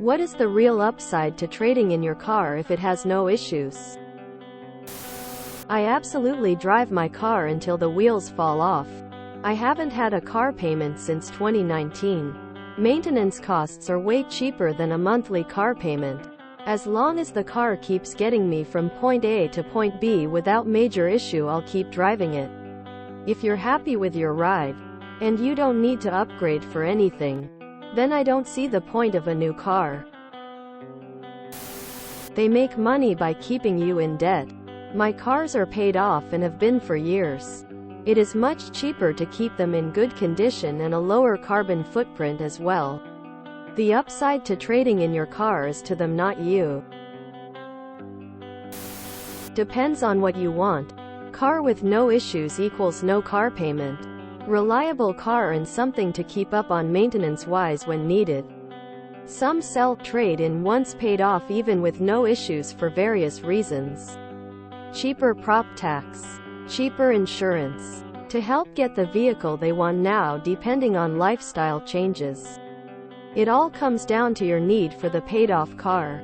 What is the real upside to trading in your car if it has no issues? I absolutely drive my car until the wheels fall off. I haven't had a car payment since 2019. Maintenance costs are way cheaper than a monthly car payment. As long as the car keeps getting me from point A to point B without major issue, I'll keep driving it. If you're happy with your ride, and you don't need to upgrade for anything, then I don't see the point of a new car. They make money by keeping you in debt. My cars are paid off and have been for years. It is much cheaper to keep them in good condition and a lower carbon footprint as well. The upside to trading in your car is to them, not you. Depends on what you want. Car with no issues equals no car payment. Reliable car and something to keep up on maintenance-wise when needed. Some sell trade-in once paid off even with no issues for various reasons. Cheaper prop tax. Cheaper insurance. To help get the vehicle they want now depending on lifestyle changes. It all comes down to your need for the paid-off car.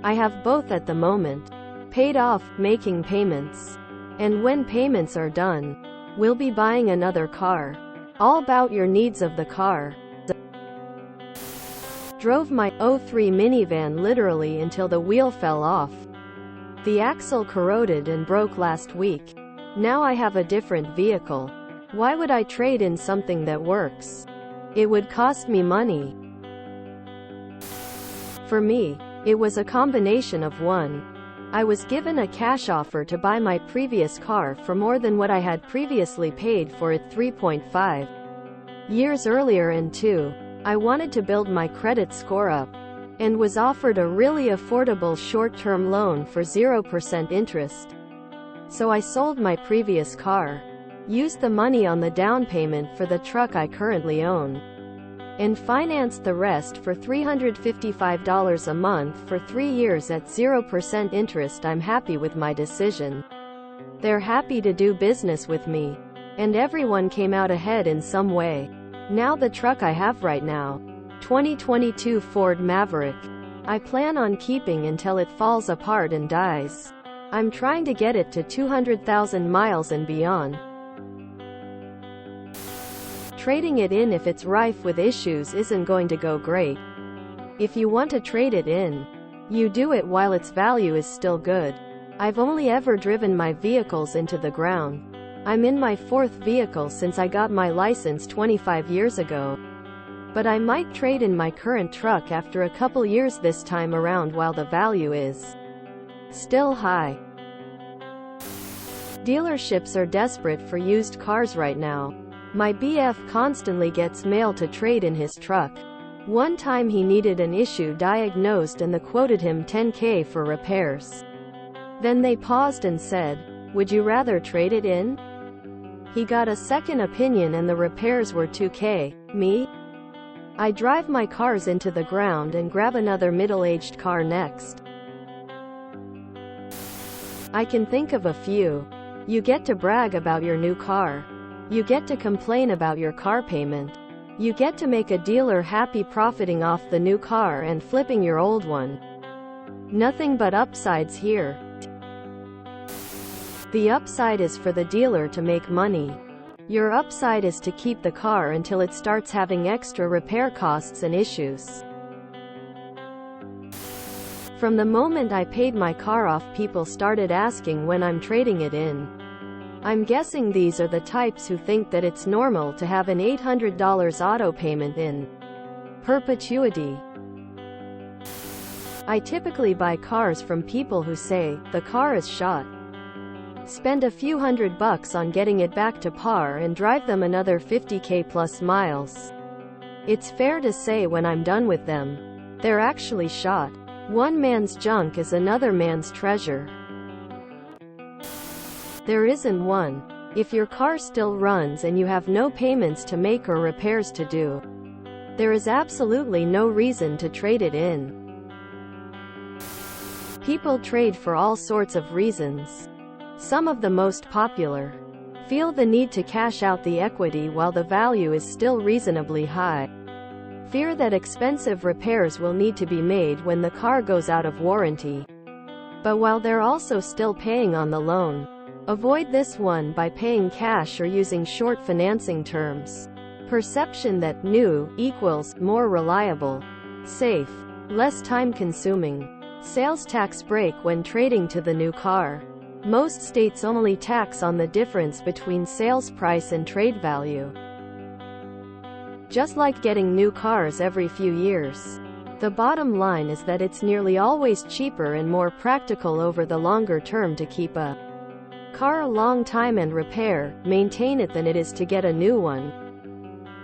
I have both at the moment. Paid off, making payments. And when payments are done, we'll be buying another car. All about your needs of the car. Drove my '03 minivan literally until the wheel fell off. The axle corroded and broke last week. Now I have a different vehicle. Why would I trade in something that works? It would cost me money. For me, it was a combination of one. I was given a cash offer to buy my previous car for more than what I had previously paid for it 3.5 years earlier, and two, I wanted to build my credit score up, and was offered a really affordable short-term loan for 0% interest. So I sold my previous car, used the money on the down payment for the truck I currently own, and financed the rest for $355 a month for 3 years at 0% interest. I'm happy with my decision. They're happy to do business with me, and everyone came out ahead in some way. Now the truck I have right now, 2022 Ford Maverick, I plan on keeping until it falls apart and dies. I'm trying to get it to 200,000 miles and beyond. Trading it in if it's rife with issues isn't going to go great. If you want to trade it in, you do it while its value is still good. I've only ever driven my vehicles into the ground. I'm in my 4th vehicle since I got my license 25 years ago. But I might trade in my current truck after a couple years this time around while the value is still high. Dealerships are desperate for used cars right now. My BF constantly gets mail to trade in his truck. One time he needed an issue diagnosed and they quoted him $10K for repairs. Then they paused and said, "Would you rather trade it in?" He got a second opinion and the repairs were $2K. Me? I drive my cars into the ground and grab another middle-aged car next. I can think of a few. You get to brag about your new car. You get to complain about your car payment. You get to make a dealer happy profiting off the new car and flipping your old one. Nothing but upsides here. The upside is for the dealer to make money. Your upside is to keep the car until it starts having extra repair costs and issues. From the moment I paid my car off, people started asking when I'm trading it in. I'm guessing these are the types who think that it's normal to have an $800 auto payment in perpetuity. I typically buy cars from people who say, the car is shot. Spend a few $100 on getting it back to par and drive them another 50K plus miles. It's fair to say when I'm done with them, they're actually shot. One man's junk is another man's treasure. There isn't one. If your car still runs and you have no payments to make or repairs to do, there is absolutely no reason to trade it in. People trade for all sorts of reasons. Some of the most popular feel the need to cash out the equity while the value is still reasonably high. Fear that expensive repairs will need to be made when the car goes out of warranty. But while they're also still paying on the loan, avoid this one by paying cash or using short financing terms. Perception that new equals more reliable, safe, less time-consuming. Sales tax break when trading to the new car. Most states only tax on the difference between sales price and trade value. Just like getting new cars every few years. The bottom line is that it's nearly always cheaper and more practical over the longer term to keep a car a long time and maintain it than it is to get a new one.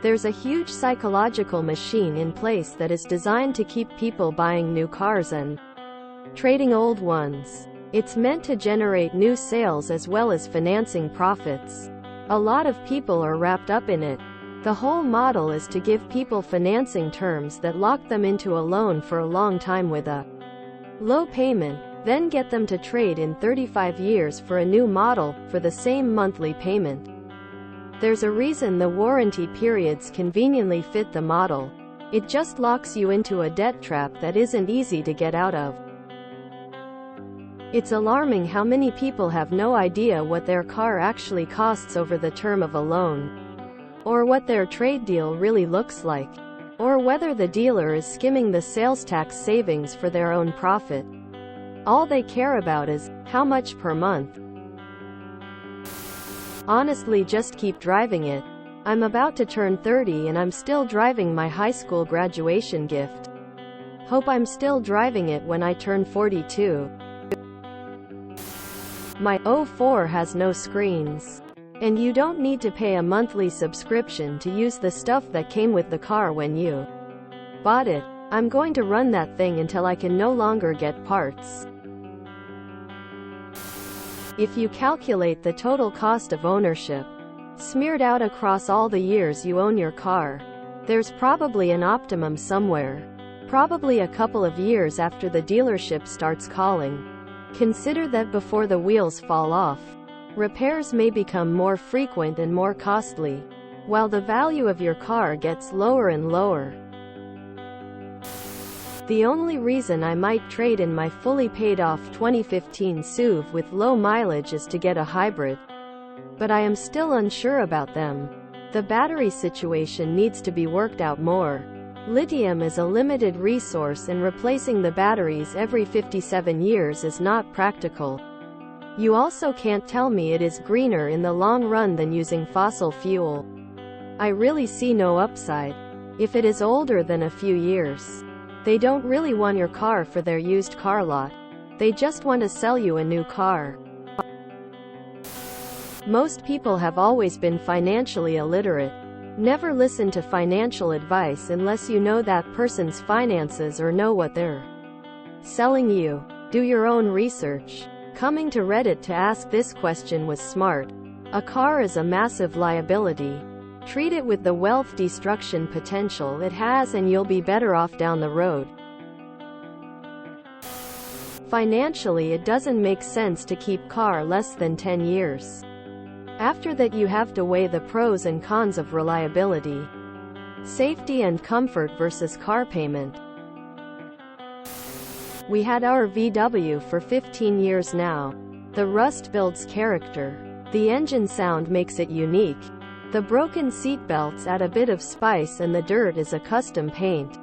There's a huge psychological machine in place that is designed to keep people buying new cars and trading old ones. It's meant to generate new sales as well as financing profits. A lot of people are wrapped up in it. The whole model is to give people financing terms that lock them into a loan for a long time with a low payment, then get them to trade in 35 years for a new model, for the same monthly payment. There's a reason the warranty periods conveniently fit the model. It just locks you into a debt trap that isn't easy to get out of. It's alarming how many people have no idea what their car actually costs over the term of a loan, or what their trade deal really looks like, or whether the dealer is skimming the sales tax savings for their own profit. All they care about is, how much per month? Honestly, just keep driving it. I'm about to turn 30 and I'm still driving my high school graduation gift. Hope I'm still driving it when I turn 42. My 04 has no screens. And you don't need to pay a monthly subscription to use the stuff that came with the car when you bought it. I'm going to run that thing until I can no longer get parts. If you calculate the total cost of ownership, smeared out across all the years you own your car, there's probably an optimum somewhere. Probably a couple of years after the dealership starts calling. Consider that before the wheels fall off, repairs may become more frequent and more costly, while the value of your car gets lower and lower. The only reason I might trade in my fully paid-off 2015 SUV with low mileage is to get a hybrid. But I am still unsure about them. The battery situation needs to be worked out more. Lithium is a limited resource and replacing the batteries every 57 years is not practical. You also can't tell me it is greener in the long run than using fossil fuel. I really see no upside. If it is older than a few years, they don't really want your car for their used car lot. They just want to sell you a new car. Most people have always been financially illiterate. Never listen to financial advice unless you know that person's finances or know what they're selling you. Do your own research. Coming to Reddit to ask this question was smart. A car is a massive liability. Treat it with the wealth destruction potential it has and you'll be better off down the road. Financially, it doesn't make sense to keep car less than 10 years. After that you have to weigh the pros and cons of reliability, safety and comfort versus car payment. We had our VW for 15 years now. The rust builds character. The engine sound makes it unique. The broken seatbelts add a bit of spice and the dirt is a custom paint.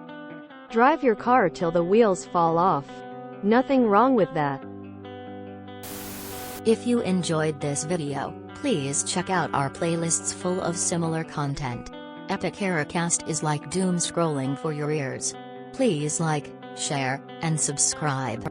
Drive your car till the wheels fall off. Nothing wrong with that. If you enjoyed this video, please check out our playlists full of similar content. TooAfraidToAsk is like doom scrolling for your ears. Please like, share, and subscribe.